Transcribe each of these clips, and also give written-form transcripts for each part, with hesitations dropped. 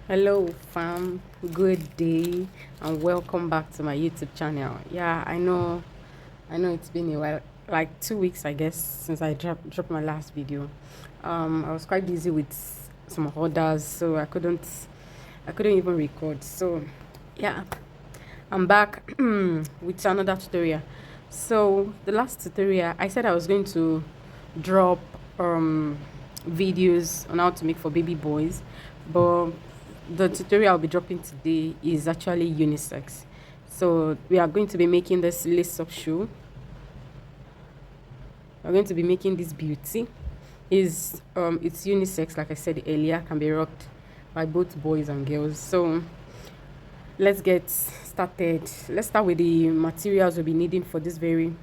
Hello fam, good day and welcome back to my YouTube channel. Yeah, I know it's been a while, like 2 weeks I guess, since I dropped my last video. I was quite busy with some orders, so I couldn't even record. So yeah, I'm back with another tutorial. So the last tutorial I said I was going to drop videos on how to make for baby boys, but the tutorial I'll be dropping today is actually unisex. So we are going to be making this lace up shoe. We're going to be making this beauty. It's unisex, like I said earlier, can be rocked by both boys and girls. So let's get started. Let's start with the materials we'll be needing for this very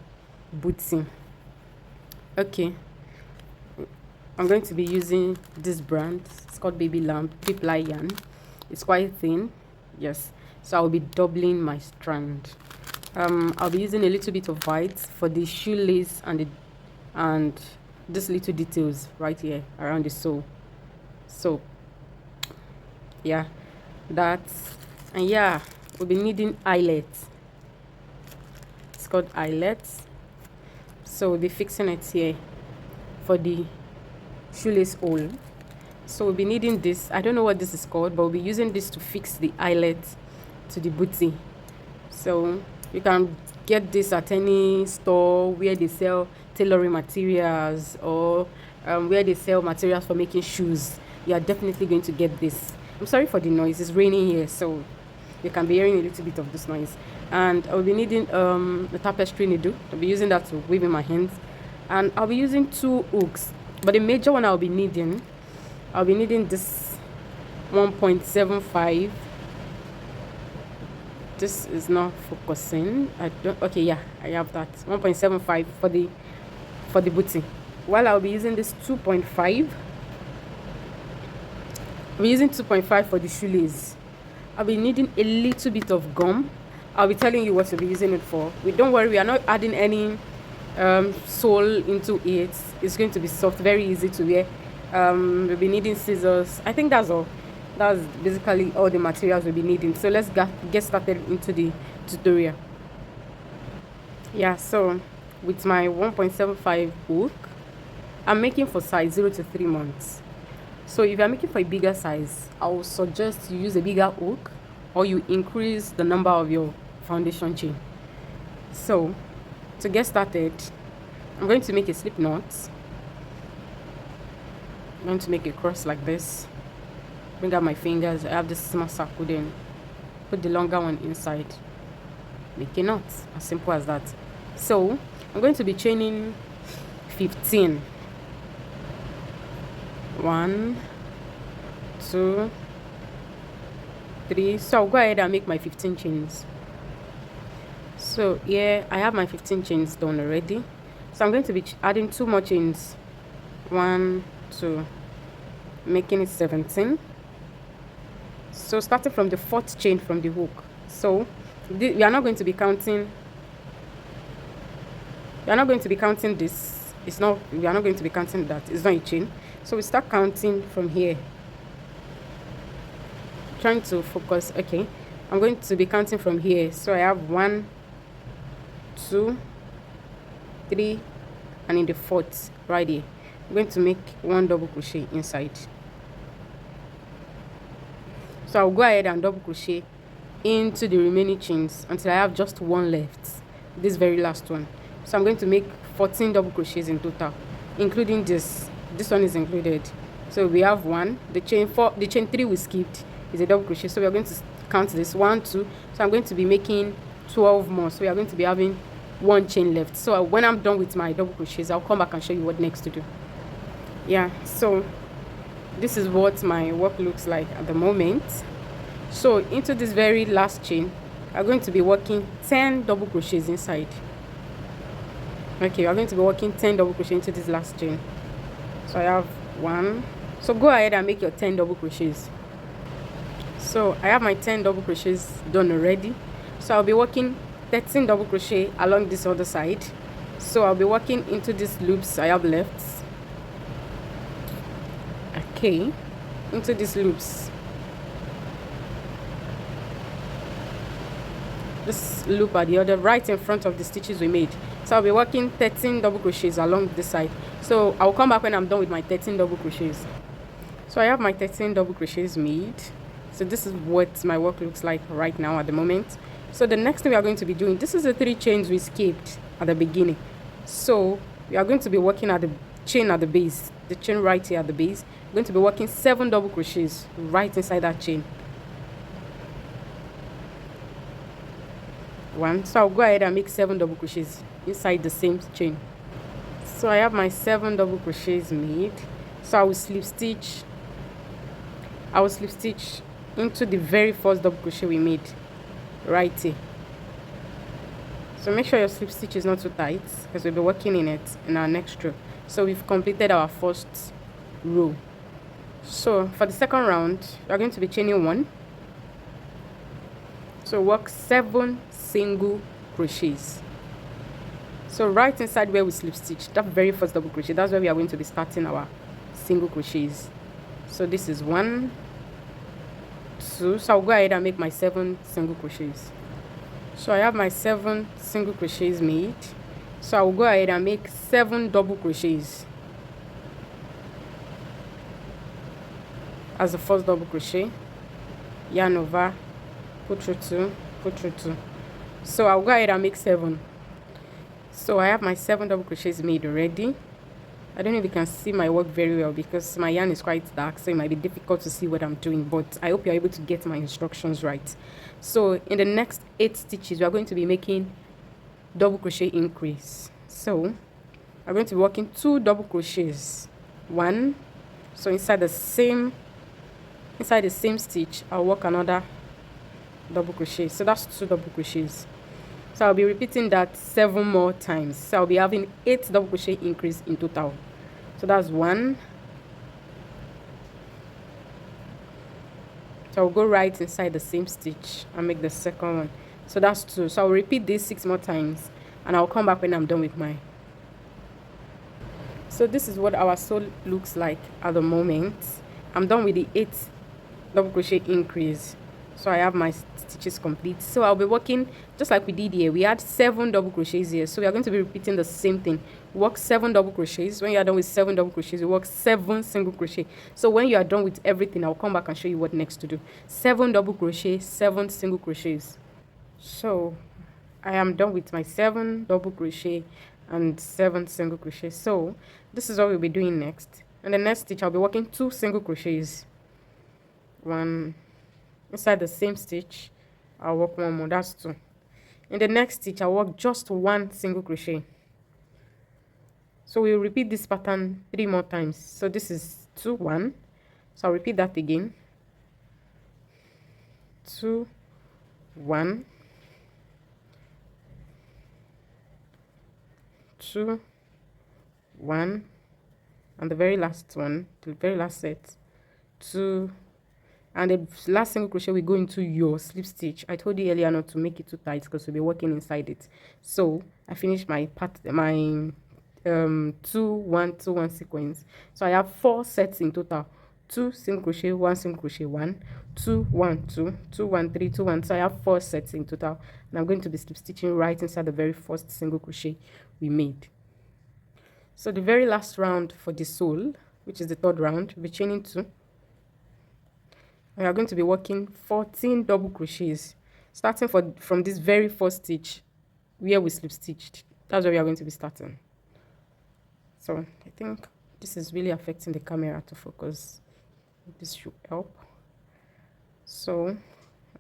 booty. Okay, I'm going to be using this brand. It's called Baby Lamb Piply Yarn. It's quite thin, yes, so I'll be doubling my strand. I'll be using a little bit of white for the shoelace and this little details right here around the sole. So yeah, and yeah, we'll be needing eyelets. It's called eyelets, so we'll be fixing it here for the shoelace hole. So we'll be needing this. I don't know what this is called, but we'll be using this to fix the eyelet to the booty. So you can get this at any store where they sell tailoring materials, or where they sell materials for making shoes. You are definitely going to get this. I'm sorry for the noise, it's raining here, so you can be hearing a little bit of this noise. And I'll be needing the tapestry needle. I'll be using that to weave in my hands, and I'll be using 2 hooks, but the major one I'll be needing this 1.75. This is not focusing. Okay, yeah, I have that 1.75 for the booty, while I'll be using this 2.5. I'll be using 2.5 for the shoelace. I'll be needing a little bit of gum. I'll be telling you what to be using it for. Don't worry, we are not adding any sole into it. It's going to be soft, very easy to wear. We'll be needing scissors. I think that's all. That's basically all the materials we'll be needing. So let's get started into the tutorial. Yeah, so with my 1.75 hook, I'm making for size 0 to 3 months. So if you're making for a bigger size, I would suggest you use a bigger hook, or you increase the number of your foundation chain. So to get started, I'm going to make a slip knot. I'm going to make a cross like this. Bring out my fingers. I have this small circle, then put the longer one inside. Make a knot. As simple as that. So I'm going to be chaining 15. 1, 2, 3. So I'll go ahead and make my 15 chains. So here I have my 15 chains done already. So I'm going to be adding 2 more chains. 1, 2, making it 17. So starting from the 4th chain from the hook. So we are not going to be counting. We are not going to be counting this. We are not going to be counting that. It's not a chain. So we start counting from here. Trying to focus. Okay, I'm going to be counting from here. So I have 1, 2, 3, and in the 4th right here, I'm going to make 1 double crochet inside. So I'll go ahead and double crochet into the remaining chains until I have just 1 left, this very last one. So I'm going to make 14 double crochets in total, including this one is included. So we have 1, the chain 3 we skipped is a double crochet, so we are going to count this 1, 2. So I'm going to be making 12 more, so we are going to be having 1 chain left. So when I'm done with my double crochets, I'll come back and show you what next to do. Yeah, so this is what my work looks like at the moment. So into this very last chain, I'm going to be working 10 double crochets inside. Okay, we're going to be working 10 double crochet into this last chain. So I have 1. So go ahead and make your 10 double crochets. So I have my 10 double crochets done already. So I'll be working 13 double crochet along this other side. So I'll be working into these loops I have left. Okay, into these loops. this loop at the other, right in front of the stitches we made. So I'll be working 13 double crochets along this side. So I'll come back when I'm done with my 13 double crochets. So I have my 13 double crochets made. So this is what my work looks like right now at the moment. So the next thing we are going to be doing, this is the 3 chains we skipped at the beginning. So we are going to be working at the chain at the base, the chain right here at the base. We're going to be working 7 double crochets right inside that chain. 1. So I'll go ahead and make 7 double crochets inside the same chain. So I have my 7 double crochets made. So I will slip stitch into the very first double crochet we made right here. So make sure your slip stitch is not too tight, because we'll be working in it in our next row. So we've completed our first row. So for the second round, we are going to be chaining 1. So work 7 single crochets. So right inside where we slip stitch, that very first double crochet, that's where we are going to be starting our single crochets. So this is 1, 2. So I'll go ahead and make my 7 single crochets. So I have my 7 single crochets made. So I will go ahead and make 7 double crochets as the first double crochet. Yarn over, put through 2, put through 2. So I'll go ahead and make 7. So I have my 7 double crochets made already. I don't know if you can see my work very well because my yarn is quite dark, so it might be difficult to see what I'm doing, but I hope you're able to get my instructions right. So in the next 8 stitches, we are going to be making double crochet increase. So I'm going to be working 2 double crochets. 1. So inside the same stitch, I'll work another double crochet. So that's 2 double crochets. So I'll be repeating that 7 more times. So I'll be having 8 double crochet increase in total. So that's 1. So I'll go right inside the same stitch and make the second one. So that's 2. So I'll repeat this 6 more times and I'll come back when I'm done with mine. So this is what our sew looks like at the moment. I'm done with the 8 double crochet increase. So I have my stitches complete. So I'll be working just like we did here. We had 7 double crochets here, so we are going to be repeating the same thing. Work 7 double crochets. When you are done with 7 double crochets, you work 7 single crochet. So when you are done with everything, I'll come back and show you what next to do. 7 double crochet, 7 single crochets. So I am done with my 7 double crochet and 7 single crochet. So this is what we'll be doing next. And the next stitch, I'll be working 2 single crochets. 1 inside the same stitch. I'll work 1 more, that's 2. In the next stitch, I'll work just 1 single crochet. So we'll repeat this pattern 3 more times. So this is 2, 1. So I'll repeat that again. 2, 1, 2, 1, and the very last one, the very last set, 2. And the last single crochet we go into your slip stitch. I told you earlier not to make it too tight because we'll be working inside it. So I finished my 2 1 2 1 sequence. So I have 4 sets in total. 2 single crochet, 1 single crochet, 1 2 1 2 2 1 3 2 1. So I have 4 sets in total, and I'm going to be slip stitching right inside the very first single crochet we made. So the very last round for the sole, which is the 3rd round, we'll be chaining 2. We are going to be working 14 double crochets, starting from this very first stitch where we slip stitched. That's where we are going to be starting. So I think this is really affecting the camera to focus. This should help. So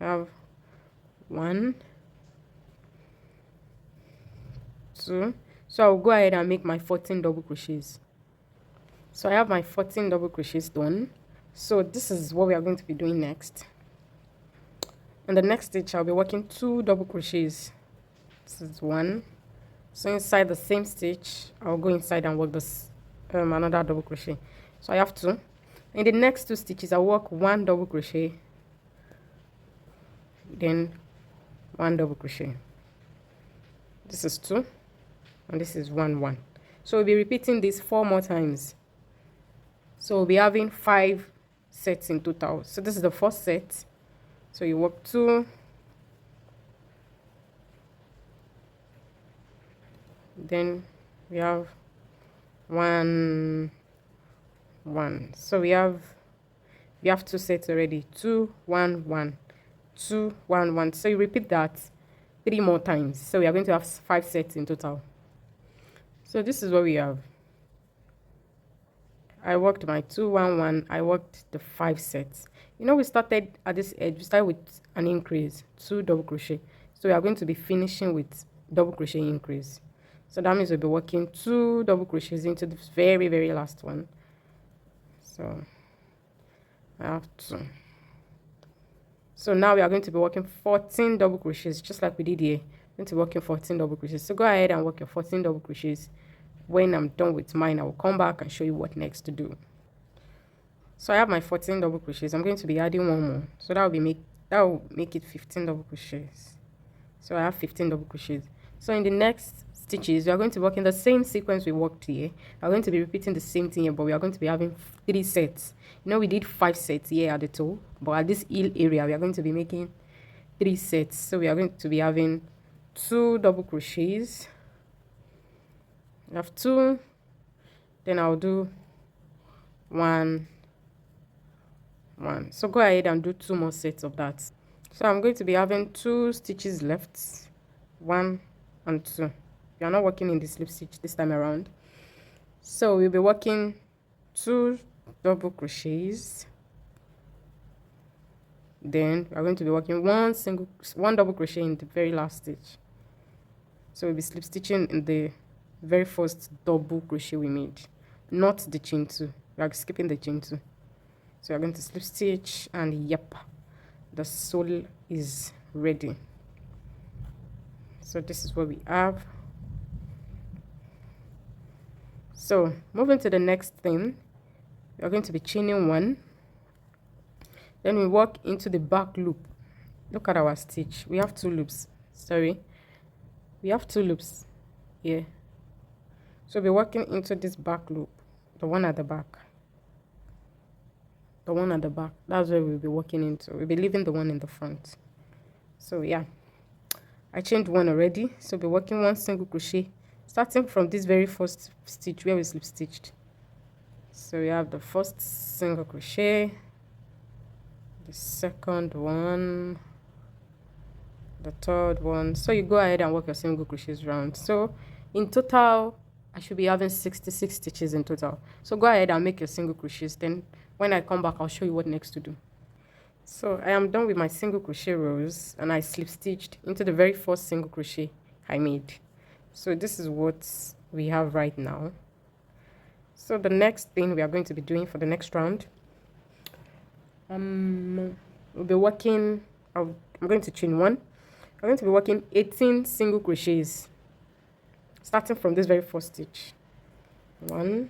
I have 1, 2. So I'll go ahead and make my 14 double crochets. So I have my 14 double crochets done. So this is what we are going to be doing next. In the next stitch, I'll be working 2 double crochets. This is 1. So inside the same stitch, I'll go inside and work this another double crochet. So I have 2. In the next 2 stitches, I'll work 1 double crochet, then 1 double crochet. This is 2, and this is 1 1. So we'll be repeating this 4 more times. So we'll be having 5 sets in total. So this is the first set. So you work 2, then we have 1 1. So we have 2 sets already. 2 1 1, 2 1 1. So you repeat that 3 more times. So we are going to have 5 sets in total. So this is what we have. I worked my 2 1 1. I worked the 5 sets. You know, we started at this edge. We started with an increase, 2 double crochet. So we are going to be finishing with double crochet increase. So that means we'll be working 2 double crochets into the very, very last one. So I have 2. So now we are going to be working 14 double crochets, just like we did here. We're going to be working 14 double crochets. So go ahead and work your 14 double crochets. When I'm done with mine, I will come back and show you what next to do. So I have my 14 double crochets. I'm going to be adding one more. So that will make it 15 double crochets. So I have 15 double crochets. So in the next stitches, we are going to work in the same sequence we worked here. We are going to be repeating the same thing here, but we are going to be having 3 sets. You know, we did 5 sets here at the toe, but at this heel area, we are going to be making 3 sets. So we are going to be having 2 double crochets. I have 2, then I'll do 1 1. So go ahead and do 2 more sets of that. So I'm going to be having 2 stitches left, 1 and 2. We are not working in the slip stitch this time around. So we'll be working 2 double crochets. Then we are going to be working one double crochet in the very last stitch. So we'll be slip stitching in the very first double crochet we made, not the chain 2. We are skipping the chain 2. So we are going to slip stitch, and yep, the sole is ready. So this is what we have. So moving to the next thing, we are going to be chaining 1. Then we work into the back loop. Look at our stitch. We have 2 loops. Sorry, we have 2 loops here. So we'll be working into this back loop, the one at the back. The one at the back, that's where we'll be working into. We'll be leaving the one in the front. So yeah, I chained 1 already. So we'll be working 1 single crochet, starting from this very first stitch where we slip stitched. So we have the first single crochet, the second one, the third one. So you go ahead and work your single crochets round. So in total, I should be having 66 stitches in total. So go ahead and make your single crochets. Then when I come back, I'll show you what next to do. So I am done with my single crochet rows, and I slip stitched into the very first single crochet I made. So this is what we have right now. So the next thing we are going to be doing for the next round, we'll be working, I'm going to chain 1. I'm going to be working 18 single crochets, starting from this very first stitch. 1,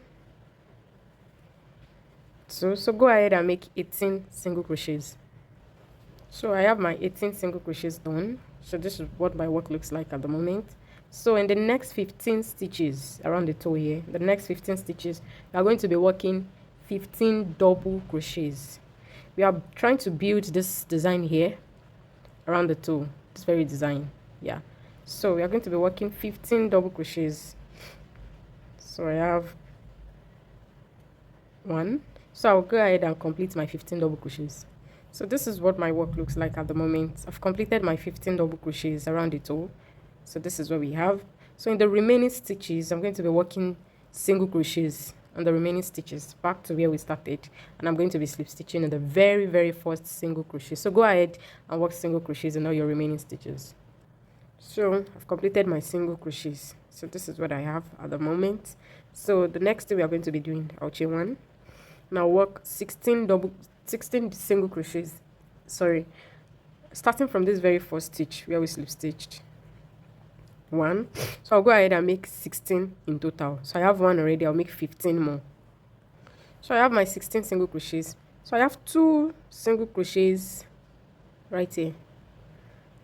2. So go ahead and make 18 single crochets. So I have my 18 single crochets done. So this is what my work looks like at the moment. So in the next 15 stitches around the toe here, the next 15 stitches, we are going to be working 15 double crochets. We are trying to build this design here around the toe, this very design. Yeah, so we are going to be working 15 double crochets. So I have 1. So I'll go ahead and complete my 15 double crochets. So this is what my work looks like at the moment. I've completed my 15 double crochets around the toe. So this is what we have. So in the remaining stitches, I'm going to be working single crochets on the remaining stitches back to where we started, and I'm going to be slip stitching in the very, very first single crochet. So go ahead and work single crochets in all your remaining stitches. So I've completed my single crochets. So this is what I have at the moment. So the next thing we are going to be doing, I'll chain 1. Now work 16 single crochets, sorry, starting from this very first stitch where we slip stitched 1. So I'll go ahead and make 16 in total. So I have 1 already, I'll make 15 more. So I have my 16 single crochets. So I have 2 single crochets right here.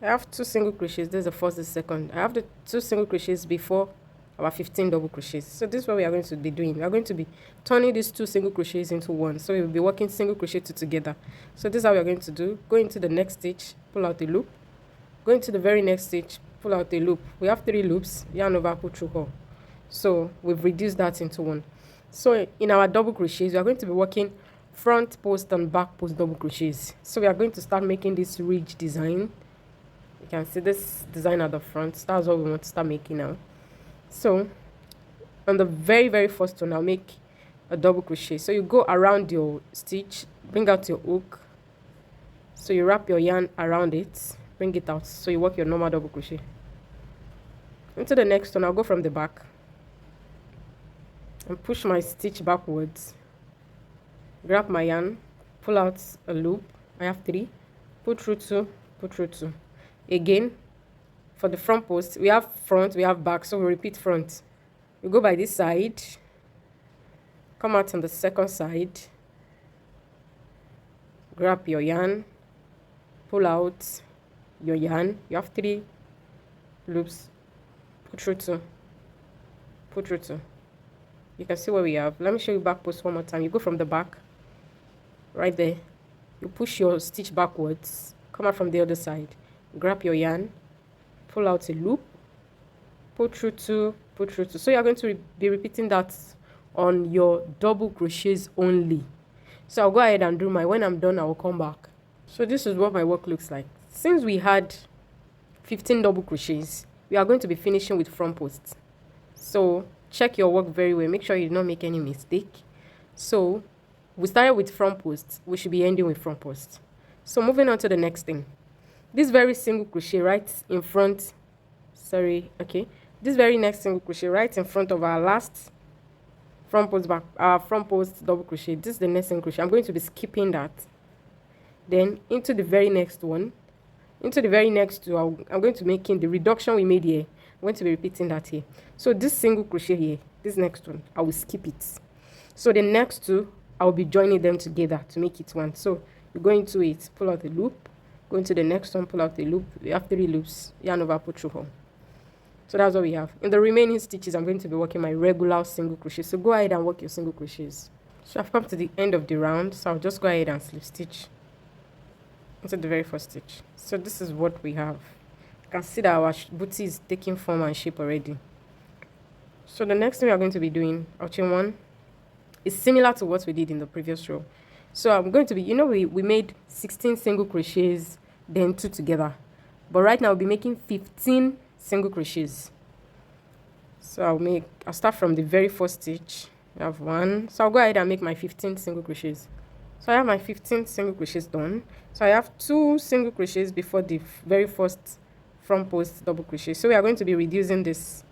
I have 2 single crochets. This is the first, the second. I have the 2 single crochets before our 15 double crochets. So this is what we are going to be doing. We are going to be turning these 2 single crochets into 1. So we will be working single crochet 2 together. So this is how we are going to do. Go into the next stitch, pull out the loop. Go into the very next stitch, pull out the loop. We have 3 loops, yarn over, pull through hole. So we've reduced that into one. So in our double crochets, we are going to be working front post and back post double crochets. So we are going to start making this ridge design. You can see this design at the front. That's what we want to start making now. So on the very first one, I'll make a double crochet. So you go around your stitch, bring out your hook. So you wrap your yarn around it, bring it out. So you work your normal double crochet. Into the next one, I'll go from the back and push my stitch backwards. Grab my yarn, pull out a loop. I have 3. Put through 2, put through 2. Again, for the front post, we have front, we have back, so we repeat front. You go by this side, come out on the second side, grab your yarn, pull out your yarn. You have 3 loops, put through 2, put through 2. You can see what we have. Let me show you back post one more time. You go from the back, right there. You push your stitch backwards, come out from the other side, grab your yarn, pull out a loop, put through 2, put through 2. So you're going to be repeating that on your double crochets only. So I'll go ahead and do my, when I'm done, I will come back. So this is what my work looks like. Since we had 15 double crochets, we are going to be finishing with front posts. So check your work very well. Make sure you do not make any mistake. So we started with front posts. We should be ending with front posts. So moving on to the next thing. This very single crochet right in front. This very next single crochet right in front of our last front post back, our front post double crochet. This is the next single crochet. I'm going to be skipping that. Then into the very next one. Into the very next two, I'm going to be making the reduction we made here. I'm going to be repeating that here. So this single crochet here, this next one, I will skip it. So the next two, I will be joining them together to make it one. So you go into it, pull out the loop, go into the next one, pull out the loop. We have 3 loops, yarn over, put through hole. So that's what we have. In the remaining stitches, I'm going to be working my regular single crochet. So go ahead and work your single crochets. So I've come to the end of the round, so I'll just go ahead and slip stitch into the very first stitch. So this is what we have. You can see that our booty is taking form and shape already. So the next thing we are going to be doing, chain 1, is similar to what we did in the previous row. So I'm going to be, we made 16 single crochets, then 2 together. But right now I'll be making 15 single crochets. So I'll start from the very first stitch. I have 1. So I'll go ahead and make my 15 single crochets. So I have my 15 single crochets done. So I have 2 single crochets before the very first front post double crochet. So we are going to be reducing this.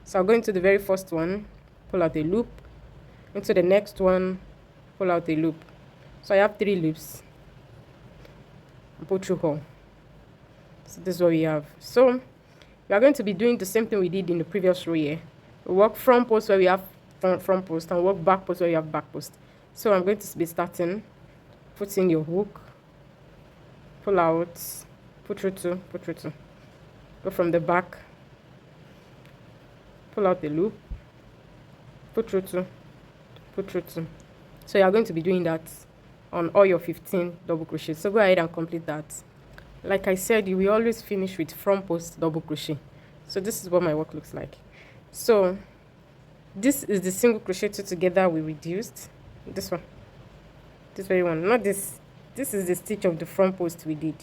So I'll go into the very first one, pull out a loop, into the next one, pull out a loop. So I have 3 loops, and pull through hole. So this is what we have. So we are going to be doing the same thing we did in the previous row here. We work front post where we have front post and work back post where you have back post. So I'm going to be starting, put in your hook, pull out, put through 2, put through 2. Go from the back, pull out the loop, put through 2, put through 2. So you are going to be doing that on all your 15 double crochets. So go ahead and complete that. Like I said, you will always finish with front post double crochet. So this is what my work looks like. So this is the single crochet 2 together we reduced. This one, this very one, not this. This is the stitch of the front post we did.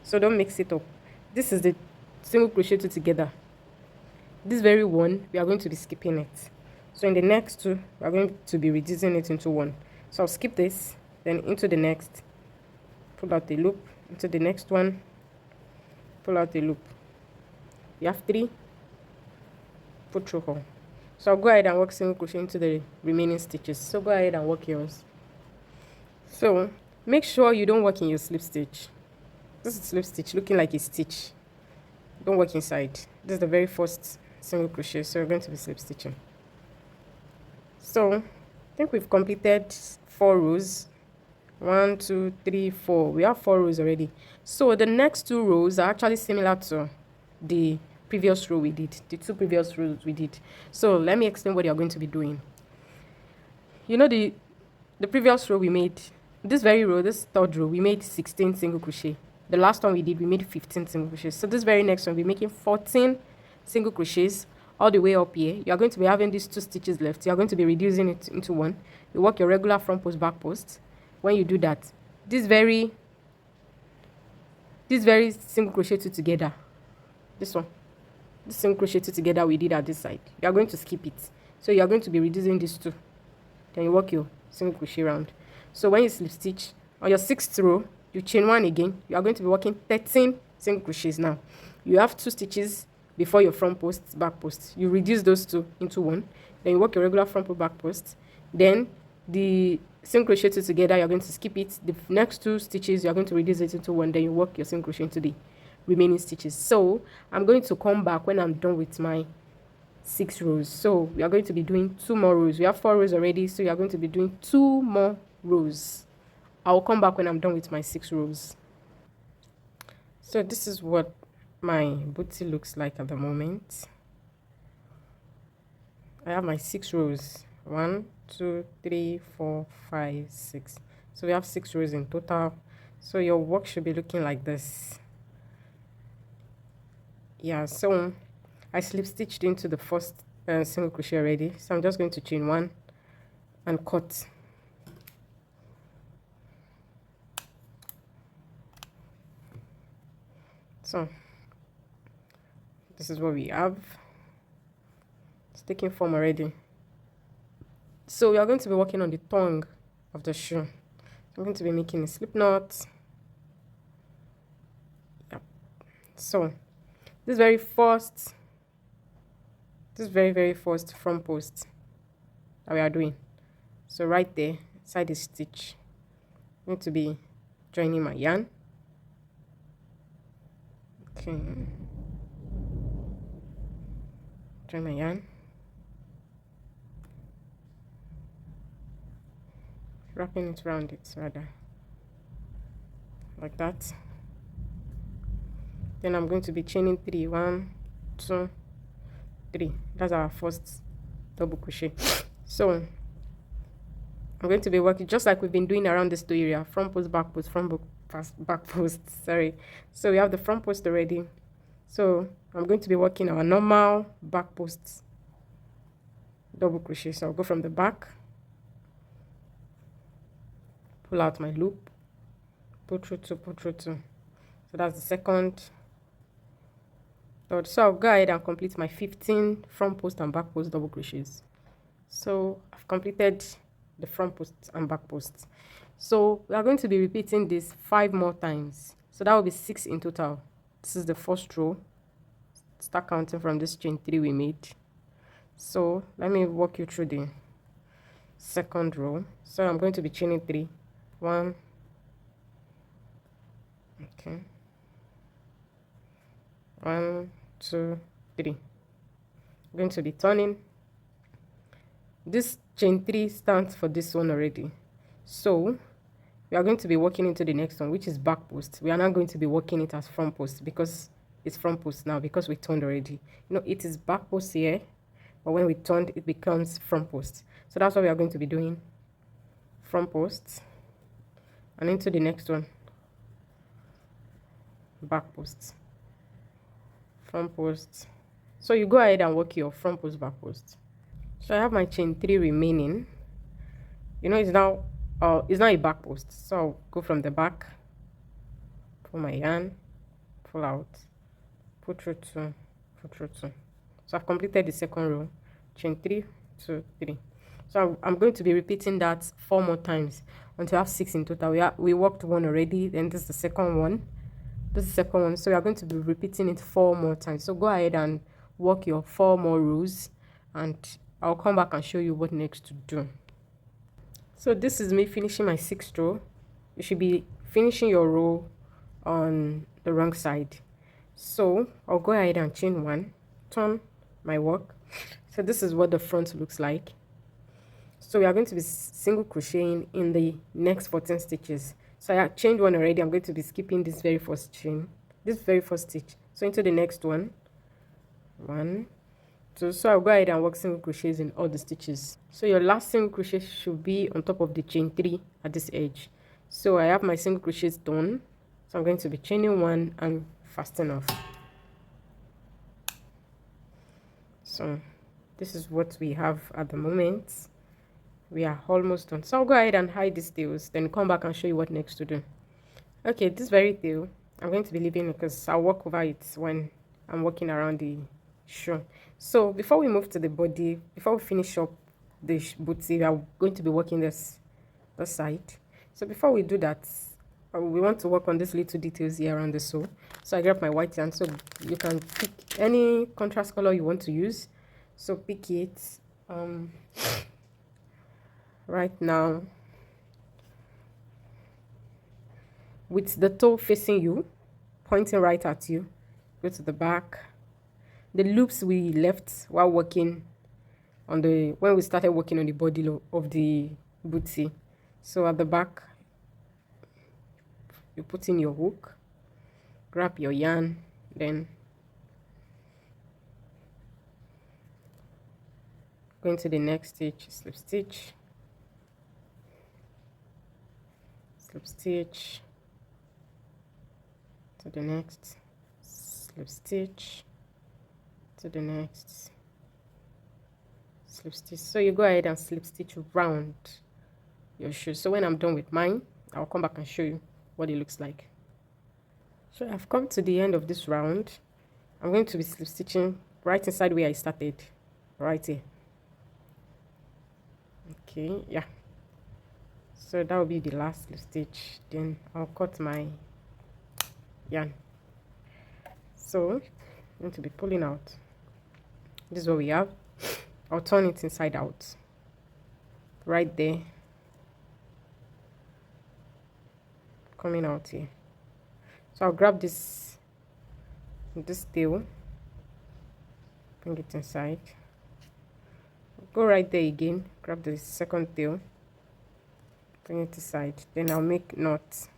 So don't mix it up. This is the single crochet 2 together. This very one, we are going to be skipping it. So in the next 2, we are going to be reducing it into 1. So I'll skip this, then into the next, pull out the loop, into the next one, pull out the loop. You have 3, put through hole. So I'll go ahead and work single crochet into the remaining stitches. So go ahead and work yours. So make sure you don't work in your slip stitch. This is slip stitch looking like a stitch. Don't work inside. This is the very first single crochet, so we're going to be slip stitching. So I think we've completed 4 rows. 1, 2, 3, 4. We have 4 rows already. So the next 2 rows are actually similar to the previous row we did, the 2 previous rows we did. So let me explain what you're going to be doing. The previous row we made, this very row, this 3rd row, we made 16 single crochet. The last one we did, we made 15 single crochets. So this very next one, we're making 14 single crochets all the way up here, you are going to be having these 2 stitches left. You are going to be reducing it into 1. You work your regular front post, back post. When you do that, this very single crochet 2 together, this single crochet 2 together we did at this side, you are going to skip it. So you are going to be reducing these 2. Then you work your single crochet round. So when you slip stitch on your 6th row, you chain 1 again. You are going to be working 13 single crochets. Now you have 2 stitches before your front post, back post. You reduce those 2 into 1. Then you work your regular front post, back post. Then the single crochet 2 together, you're going to skip it. The next 2 stitches, you're going to reduce it into 1. Then you work your single crochet into the remaining stitches. So I'm going to come back when I'm done with my 6 rows. So we are going to be doing 2 more rows. We have 4 rows already, so you are going to be doing 2 more rows. I'll come back when I'm done with my 6 rows. So this is what my booty looks like at the moment. I have my 6 rows. 1, 2, 3, 4, 5, 6. So we have 6 rows in total. So your work should be looking like this. Yeah, so I slip stitched into the first single crochet already. So I'm just going to chain 1 and cut. So this is what we have. It's taking form already. So we are going to be working on the tongue of the shoe. I'm going to be making a slip knot. Yep. So this very very first front post that we are doing. So right there, inside the stitch, I'm going to be joining my yarn. Okay. Join my yarn. Wrapping it around it rather. Like that. Then I'm going to be chaining 3. 1, 2, 3. That's our first double crochet. So I'm going to be working just like we've been doing around this area. Front post, back post, back post. Sorry. So we have the front post already. So I'm going to be working our normal back post double crochet. So I'll go from the back, pull out my loop, pull through 2, pull through 2. So that's the second, third. So I'll go ahead and complete my 15 front post and back post double crochets. So I've completed the front post and back post. So we are going to be repeating this 5 more times. So that will be 6 in total. This is the first row. Start counting from this chain 3 we made. So let me walk you through the second row. So I'm going to be chaining 3. 1. Okay. 1, 2, 3. I'm going to be turning. This chain 3 stands for this one already. So we are going to be working into the next one, which is back post. We are not going to be working it as front post because it's front post now, because we turned already. You know, it is back post here, but when we turned, it becomes front post. So that's what we are going to be doing. Front post and into the next one, back post, front post. So you go ahead and work your front post, back post. So I have my chain 3 remaining. You know, it's now a back post. So I'll go from the back, pull my yarn, pull out, pull through 2, pull through 2. So I've completed the second row, chain 3, 2, 3. So I'm going to be repeating that 4 more times until I have 6 in total. We worked 1 already, then this is the second one. This is the second one. So we are going to be repeating it 4 more times. So go ahead and work your 4 more rows, and I'll come back and show you what next to do. So this is me finishing my 6th row. You should be finishing your row on the wrong side. So I'll go ahead and chain 1, turn my work. So this is what the front looks like. So we are going to be single crocheting in the next 14 stitches. So I have chained 1 already. I'm going to be skipping this very first chain, this very first stitch. So into the next one, 1, 2. So I'll go ahead and work single crochets in all the stitches. So your last single crochet should be on top of the chain 3 at this edge. So I have my single crochets done. So I'm going to be chaining 1 and fasten off. So this is what we have at the moment. We are almost done, so I'll go ahead and hide these tails, then come back and show you what next to do. Okay, this very tail I'm going to be leaving it because I'll walk over it when I'm walking around the shoe. So before we move to the body, before we finish up the booty, we are going to be working this side. So before we do that, we want to work on these little details here around the sole. So I grab my white yarn, so you can pick any contrast color you want to use. So pick it. Right now, with the toe facing you, pointing right at you, go to the back. The loops we left while working on when we started working on the body of the booty. So at the back, you put in your hook, grab your yarn, then go into the next stitch, slip stitch, slip stitch, to the next, slip stitch, to the next, slip stitch. So you go ahead and slip stitch around your shoe. So when I'm done with mine, I'll come back and show you what it looks like. So I've come to the end of this round. I'm going to be slip stitching right inside where I started, right here. Okay, yeah. So that will be the last slip stitch. Then I'll cut my yarn. So I'm going to be pulling out. This is what we have. I'll turn it inside out, right there, coming out here. So I'll grab this tail, bring it inside, go right there again, grab the second tail, bring it inside, then I'll make knots.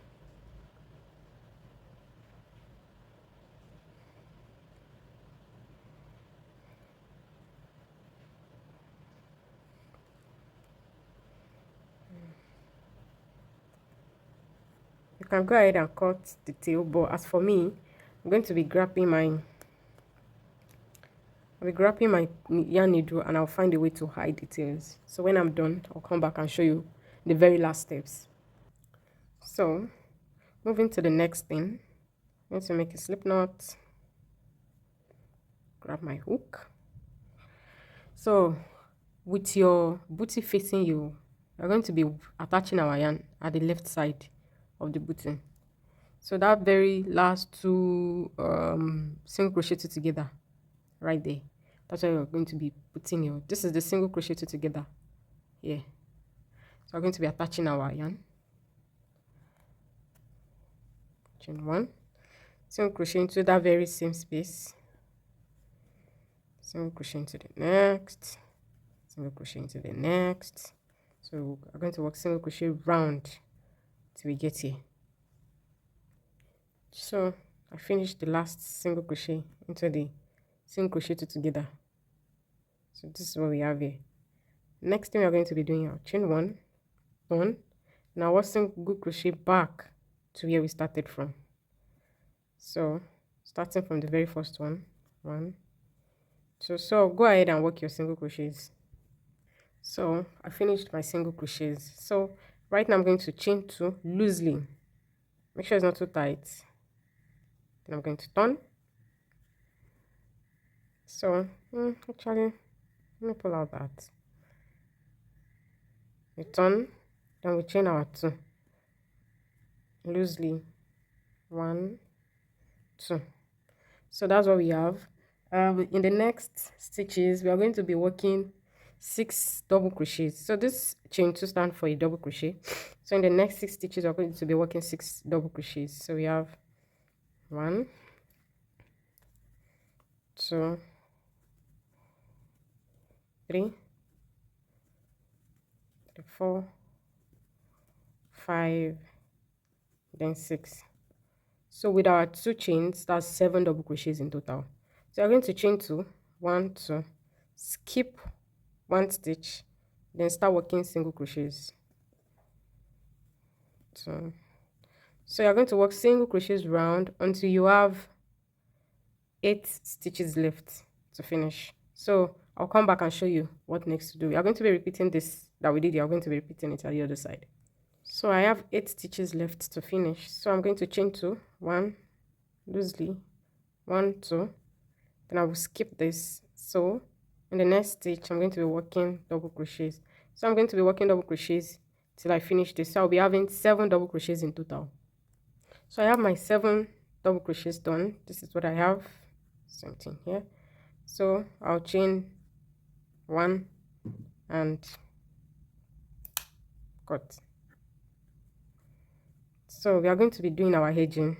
You can go ahead and cut the tail, but as for me, I'm going to be grabbing my yarn needle, and I'll find a way to hide the tails. So when I'm done, I'll come back and show you the very last steps. So moving to the next thing, I'm going to make a slip knot, grab my hook. So with your booty facing you, we're going to be attaching our yarn at the left side of the booty. So that very last two single crochet two together, right there, that's where we're going to be putting your, this is the single crochet two together here. So we're going to be attaching our yarn, chain one, single crochet into that very same space, single crochet into the next, single crochet into the next. So we're going to work single crochet round till we get here. So I finished the last single crochet into the single crochet two together. So this is what we have here. Next thing we're going to be doing, our chain one, now work single crochet back to where we started from. So starting from the very first one, so go ahead and work your single crochets. So I finished my single crochets. So right now I'm going to chain two loosely, make sure it's not too tight. Then I'm going to turn. So actually, let me pull out that. We turn, then we chain our two loosely, 1, 2. So that's what we have. In the next stitches, we are going to be working 6 double crochets. So this chain 2 stands for a double crochet. So in the next 6 stitches, we're going to be working 6 double crochets. So we have 1, 2, 3, 4, 5, then 6. So with our 2 chains, that's 7 double crochets in total. So we're going to chain 2, 1, 2, skip 1 stitch, then start working single crochets. So you're going to work single crochets round until you have 8 stitches left to finish. So I'll come back and show you what next to do. We are going to be repeating this that we did. You are going to be repeating it at the other side. So I have 8 stitches left to finish. So I'm going to chain 2, 1 loosely, 1, 2. Then I will skip this. So in the next stitch, I'm going to be working double crochets. So I'm going to be working double crochets till I finish this. So I'll be having 7 double crochets in total. So I have my 7 double crochets done. This is what I have. Same thing here. So I'll chain 1 and cut. So we are going to be doing our edging.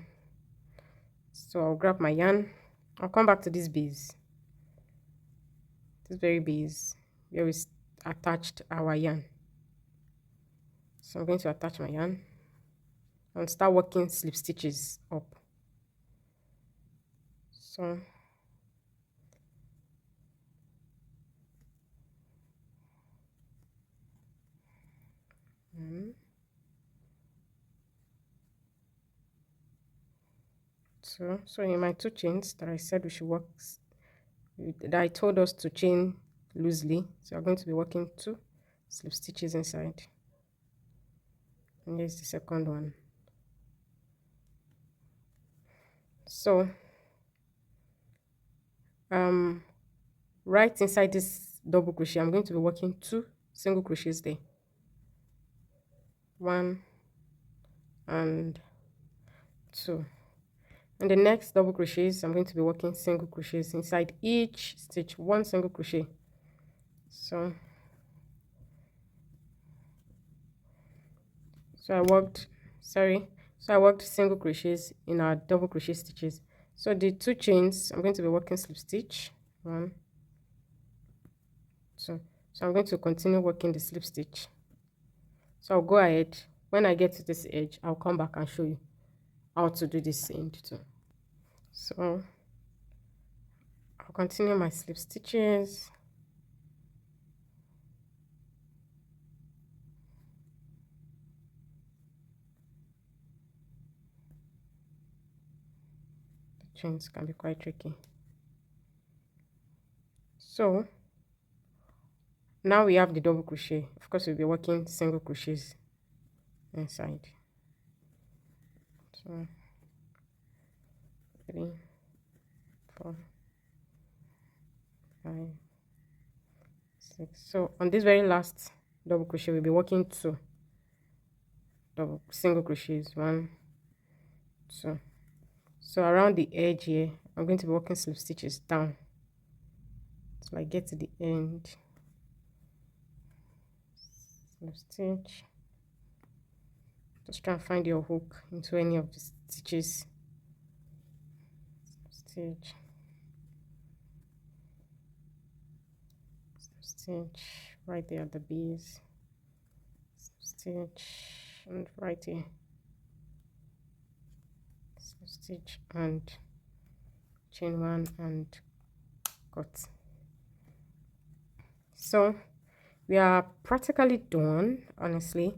So I'll grab my yarn. I'll come back to this base, this very base where we attached our yarn. So I'm going to attach my yarn and start working slip stitches up. So so in my 2 chains that I said we should work, that I told us to chain loosely, so I'm going to be working 2 slip stitches inside, and here's the second one. So right inside this double crochet, I'm going to be working 2 single crochets there, 1 and 2. And the next double crochets, I'm going to be working single crochets inside each stitch, 1 single crochet. So I worked single crochets in our double crochet stitches. So the 2 chains, I'm going to be working slip stitch, 1, 2. So I'm going to continue working the slip stitch. So I'll go ahead. When I get to this edge, I'll come back and show you how to do this end too. So I'll continue my slip stitches. The chains can be quite tricky. So now we have the double crochet. Of course, we'll be working single crochets inside. So 3, 4, 5, 6. So on this very last double crochet, we'll be working 2 double single crochets, 1, 2. So around the edge here, I'm going to be working slip stitches down till I get to the end. Slip stitch. Just try and find your hook into any of the stitches. Slip stitch. Slip stitch right there at the base. Slip stitch and right here. Slip stitch and chain 1 and cut. So we are practically done, honestly,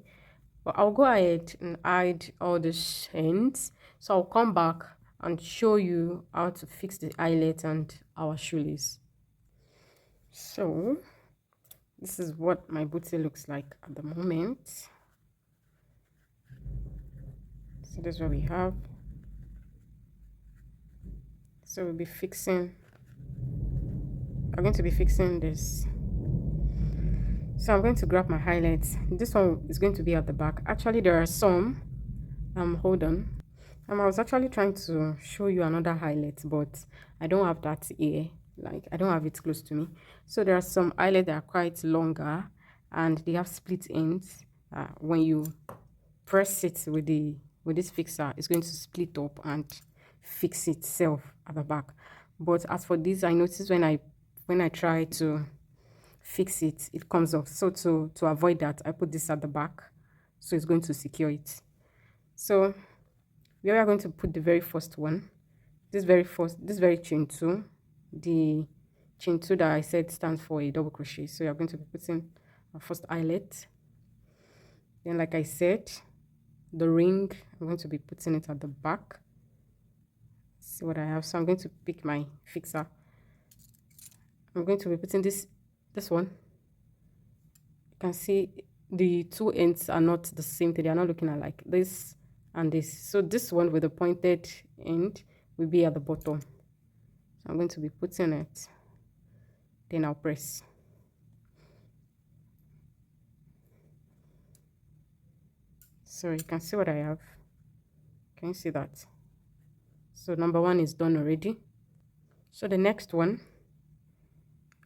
but I'll go ahead and hide all the ends. So I'll come back and show you how to fix the eyelet and our shoelace. So this is what my booty looks like at the moment. So this is what we have. So we'll be fixing, I'm going to be fixing this. So I'm going to grab my highlights. This one is going to be at the back. Actually, there are some. Hold on. I was actually trying to show you another highlight, but I don't have that here. Like, I don't have it close to me. So there are some eyelets that are quite longer, and they have split ends. When you press it with this fixer, it's going to split up and fix itself at the back. But as for this, I noticed when I try to fix it, it comes off. So to avoid that, I put this at the back, so it's going to secure it. So we are going to put the very first one, this very chain 2, the chain 2 that I said stands for a double crochet. So you're going to be putting our first eyelet. Then, like I said, the ring, I'm going to be putting it at the back. See what I have. So I'm going to pick my fixer I'm going to be putting this one. You can see the two ends are not the same thing. They are not looking alike. This and this. So this one with the pointed end will be at the bottom. So I'm going to be putting it. Then I'll press. So you can see what I have. Can you see that? So number one is done already. So the next one,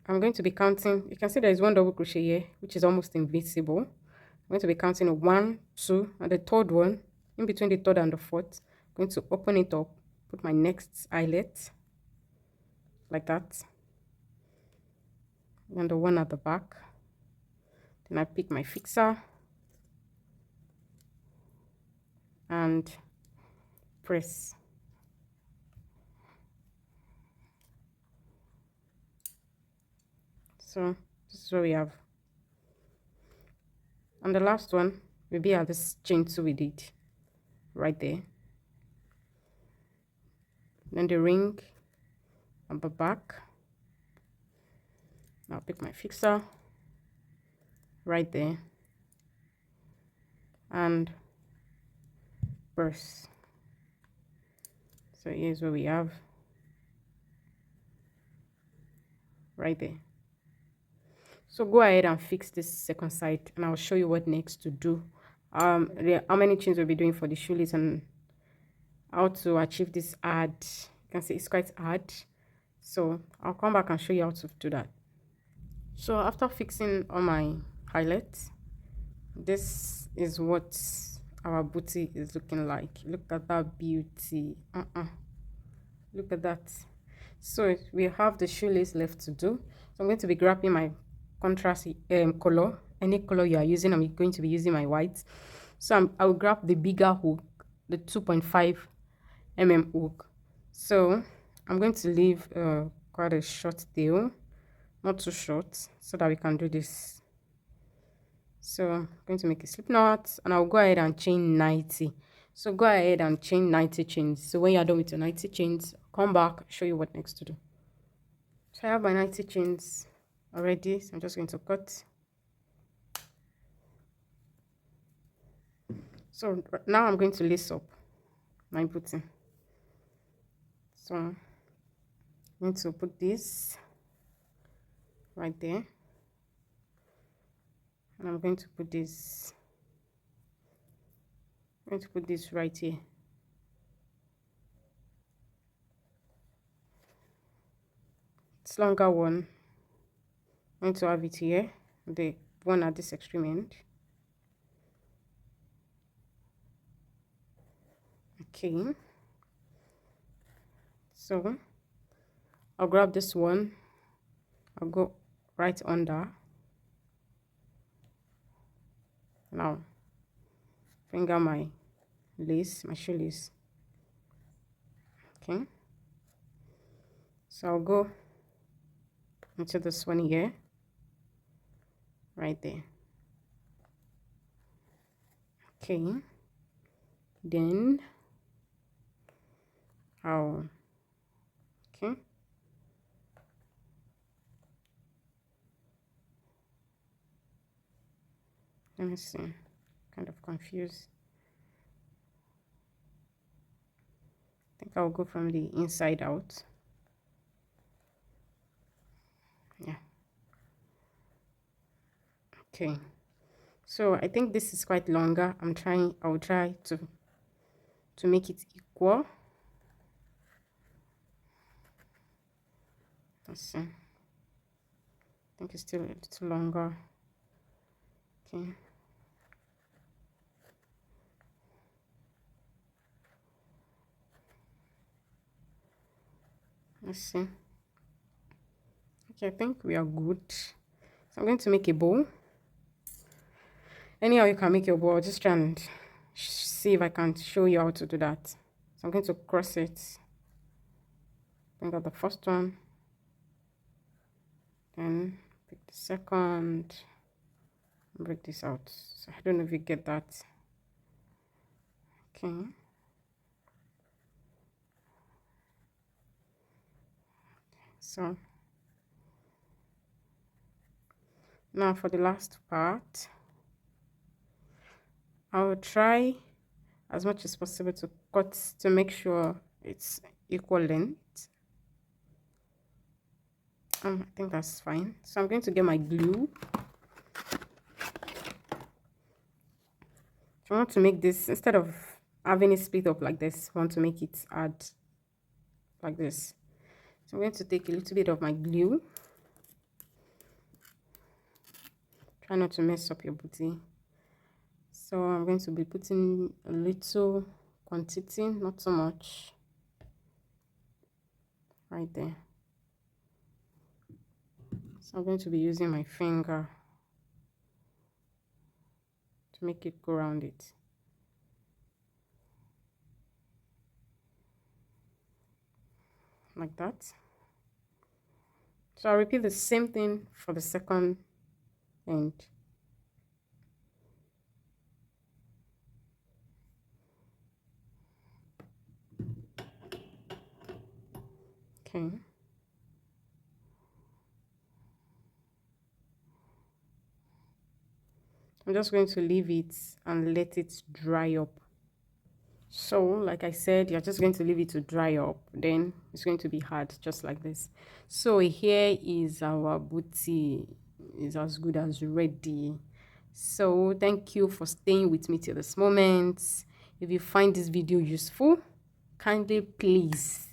I'm going to be counting. You can see there is one double crochet here, which is almost invisible. I'm going to be counting 1, 2, and the third one, in between the third and the fourth, I'm going to open it up, put my next eyelet, like that. And the one at the back. Then I pick my fixer and press. So this is what we have. And the last one will be at this chain 2 we did right there. Then the ring at the back. I'll pick my fixer right there and press. So here's what we have right there. So go ahead and fix this second side and I'll show you what next to do. How many chains we'll be doing for the shoelace and how to achieve this hard. You can see it's quite hard. So I'll come back and show you how to do that. So after fixing all my highlights, this is what our booty is looking like. Look at that beauty. Look at that. So we have the shoelace left to do. So I'm going to be grabbing my contrast color. Any color you are using, I'm going to be using my white. So I'll grab the bigger hook, the 2.5 mm hook. So I'm going to leave quite a short tail, not too short, so that we can do this. So I'm going to make a slip knot and I'll go ahead and chain 90. So go ahead and chain 90 chains. So when you're done with your 90 chains, come back, show you what next to do. So I have my 90 chains already, so I'm just going to cut. So now I'm going to lace up my booty. So I'm going to put this right there. And I'm going to put this. I'm going to put this right here. It's longer one. I'm going to have it here, the one at this extreme end. Okay. So I'll grab this one. I'll go right under. Now finger my lace, my shoelace. Okay. So I'll go into this one here, right there. Okay. Then I'll, okay. Let me see. Kind of confused. I think I'll go from the inside out. Yeah. Okay. So I think this is quite longer. I'll try to make it equal. Let's see. I think it's still a little longer. Okay. Let's see. Okay, I think we are good. So I'm going to make a bow. Anyhow you can make your bow. I'll just try and see if I can show you how to do that. So I'm going to cross it. Bring out the first one. Then pick the second. Break this out. So I don't know if you get that. Okay. So Now for the last part, I will try as much as possible to cut to make sure it's equal length. I think that's fine. So I'm going to get my glue. I want to make this, instead of having it split up like this, I want to make it add like this. So I'm going to take a little bit of my glue. Try not to mess up your booty. So I'm going to be putting a little quantity, not so much, right there. So I'm going to be using my finger to make it go around it. Like that. So I'll repeat the same thing for the second end. Okay. I'm just going to leave it and let it dry up. So like I said, you're just going to leave it to dry up, then it's going to be hard, just like this. So here is our booty. Is as good as ready. So thank you for staying with me till this moment. If you find this video useful, kindly please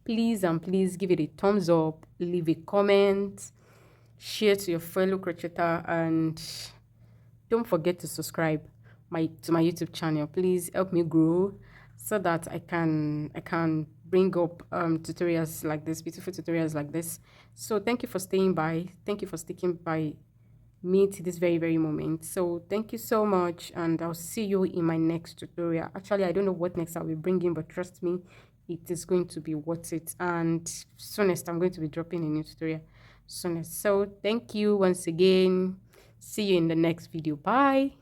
give it a thumbs up, leave a comment, share to your fellow crocheter, and don't forget to subscribe to my YouTube channel. Please help me grow so that I can bring up tutorials like this, beautiful tutorials like this. So thank you for staying by. Thank you for sticking by me to this very moment. So thank you so much, and I'll see you in my next tutorial. Actually, I don't know what next I'll be bringing, but trust me, it is going to be worth it. And soonest I'm going to be dropping a new tutorial soonest. So thank you once again. See you in the next video. Bye.